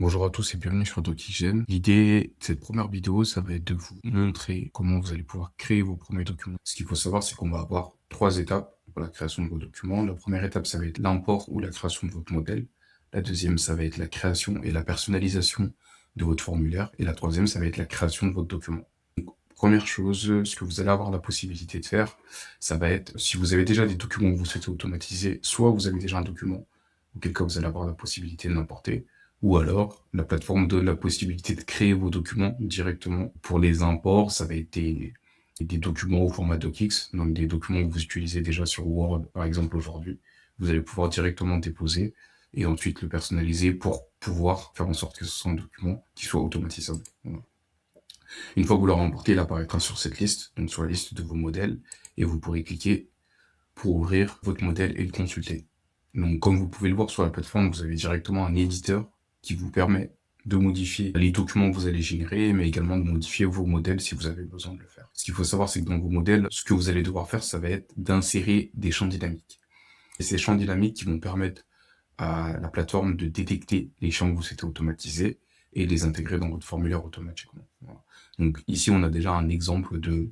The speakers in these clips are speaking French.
Bonjour à tous et bienvenue sur DocuGen. L'idée de cette première vidéo, ça va être de vous montrer comment vous allez pouvoir créer vos premiers documents. Ce qu'il faut savoir, c'est qu'on va avoir 3 étapes pour la création de vos documents. La première étape, ça va être l'import ou la création de votre modèle. La deuxième, ça va être la création et la personnalisation de votre formulaire. Et la troisième, ça va être la création de votre document. Donc, première chose, ce que vous allez avoir la possibilité de faire, ça va être, si vous avez déjà des documents que vous souhaitez automatiser, soit vous avez déjà un document, auquel cas vous allez avoir la possibilité de l'importer, ou alors, la plateforme donne la possibilité de créer vos documents directement. Pour les imports, ça va être des documents au format docx, donc des documents que vous utilisez déjà sur Word, par exemple, aujourd'hui. Vous allez pouvoir directement déposer et ensuite le personnaliser pour pouvoir faire en sorte que ce soit un document qui soit automatisable. Voilà. Une fois que vous l'aurez importé, il apparaîtra sur cette liste, donc sur la liste de vos modèles, et vous pourrez cliquer pour ouvrir votre modèle et le consulter. Donc, comme vous pouvez le voir sur la plateforme, vous avez directement un éditeur qui vous permet de modifier les documents que vous allez générer, mais également de modifier vos modèles si vous avez besoin de le faire. Ce qu'il faut savoir, c'est que dans vos modèles, ce que vous allez devoir faire, ça va être d'insérer des champs dynamiques. Et ces champs dynamiques qui vont permettre à la plateforme de détecter les champs que vous souhaitez automatiser et les intégrer dans votre formulaire automatiquement. Voilà. Donc ici, on a déjà un exemple de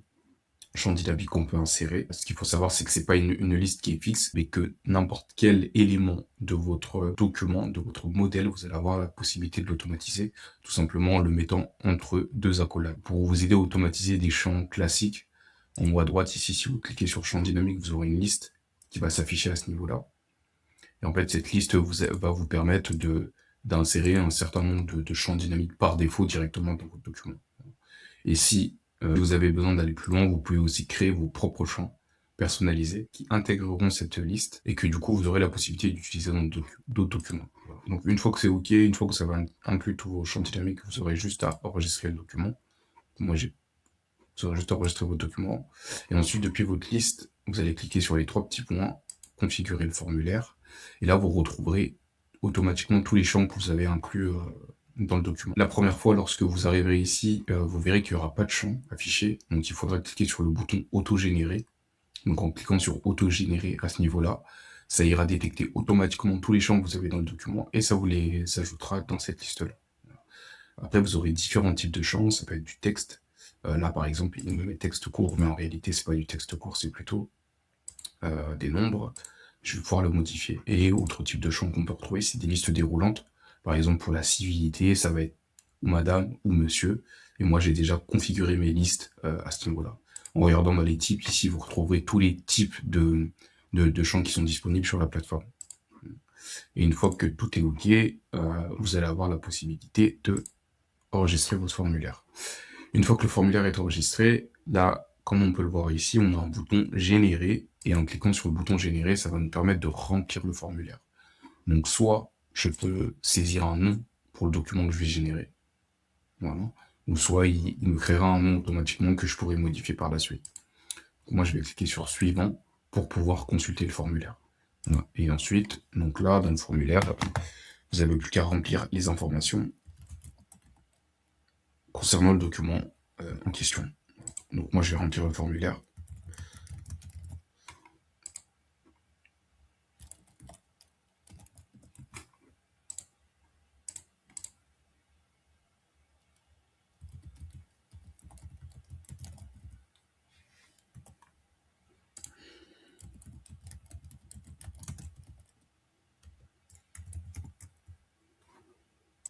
champ dynamique qu'on peut insérer. Ce qu'il faut savoir, c'est que c'est pas une liste qui est fixe, mais que n'importe quel élément de votre document, de votre modèle, vous allez avoir la possibilité de l'automatiser, tout simplement en le mettant entre deux accolades. Pour vous aider à automatiser des champs classiques, en haut à droite ici, si vous cliquez sur champ dynamique, vous aurez une liste qui va s'afficher à ce niveau-là. Et en fait, cette liste va vous permettre d'insérer un certain nombre de champs dynamiques par défaut directement dans votre document. Et si vous avez besoin d'aller plus loin, vous pouvez aussi créer vos propres champs personnalisés qui intégreront cette liste et que du coup vous aurez la possibilité d'utiliser dans d'autres documents. Voilà. Donc une fois que c'est OK, une fois que ça va inclure tous vos champs dynamiques, vous aurez juste à enregistrer le document. Vous aurez juste à enregistrer votre document. Et ensuite, depuis votre liste, vous allez cliquer sur les 3 petits points, configurer le formulaire. Et là, vous retrouverez automatiquement tous les champs que vous avez inclus dans le document. La première fois, lorsque vous arriverez ici, vous verrez qu'il n'y aura pas de champ affiché. Donc, il faudra cliquer sur le bouton auto-générer. Donc, en cliquant sur auto-générer à ce niveau-là, ça ira détecter automatiquement tous les champs que vous avez dans le document et ça vous les ajoutera dans cette liste-là. Après, vous aurez différents types de champs. Ça peut être du texte. Là, par exemple, il me met texte court, mais en réalité, c'est pas du texte court, c'est plutôt des nombres. Je vais pouvoir le modifier. Et autre type de champ qu'on peut retrouver, c'est des listes déroulantes. Par exemple, pour la civilité, ça va être madame ou monsieur. Et moi, j'ai déjà configuré mes listes à ce niveau-là. En regardant dans les types, ici, vous retrouverez tous les types de champs qui sont disponibles sur la plateforme. Et une fois que tout est OK, vous allez avoir la possibilité de enregistrer votre formulaire. Une fois que le formulaire est enregistré, là, comme on peut le voir ici, on a un bouton générer, et en cliquant sur le bouton générer, ça va nous permettre de remplir le formulaire. Donc soit je peux saisir un nom pour le document que je vais générer, voilà, ou soit il me créera un nom automatiquement que je pourrai modifier par la suite. Moi, je vais cliquer sur suivant pour pouvoir consulter le formulaire. Voilà. Et ensuite, donc là, dans le formulaire, vous n'avez plus qu'à remplir les informations concernant le document en question. Donc moi, je vais remplir le formulaire.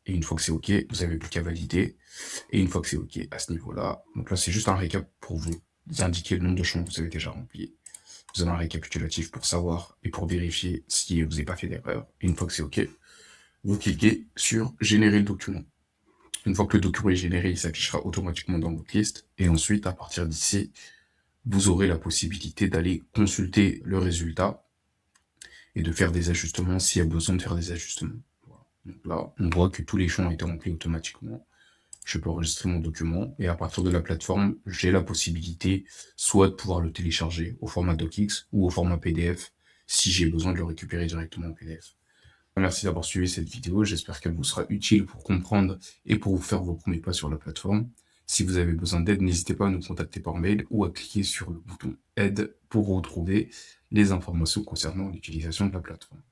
Et une fois que c'est OK, vous n'avez plus qu'à valider. Et une fois que c'est OK à ce niveau-là, donc là, c'est juste un récap pour vous indiquer le nombre de champs que vous avez déjà remplis. Vous avez un récapitulatif pour savoir et pour vérifier si vous n'avez pas fait d'erreur. Et une fois que c'est OK, vous cliquez sur générer le document. Une fois que le document est généré, il s'affichera automatiquement dans votre liste. Et ensuite, à partir d'ici, vous aurez la possibilité d'aller consulter le résultat et de faire des ajustements s'il y a besoin de faire des ajustements. Voilà. Donc là, on voit que tous les champs ont été remplis automatiquement. Je peux enregistrer mon document et à partir de la plateforme, j'ai la possibilité soit de pouvoir le télécharger au format docx ou au format PDF si j'ai besoin de le récupérer directement en PDF. Merci d'avoir suivi cette vidéo, j'espère qu'elle vous sera utile pour comprendre et pour vous faire vos premiers pas sur la plateforme. Si vous avez besoin d'aide, n'hésitez pas à nous contacter par mail ou à cliquer sur le bouton aide pour retrouver les informations concernant l'utilisation de la plateforme.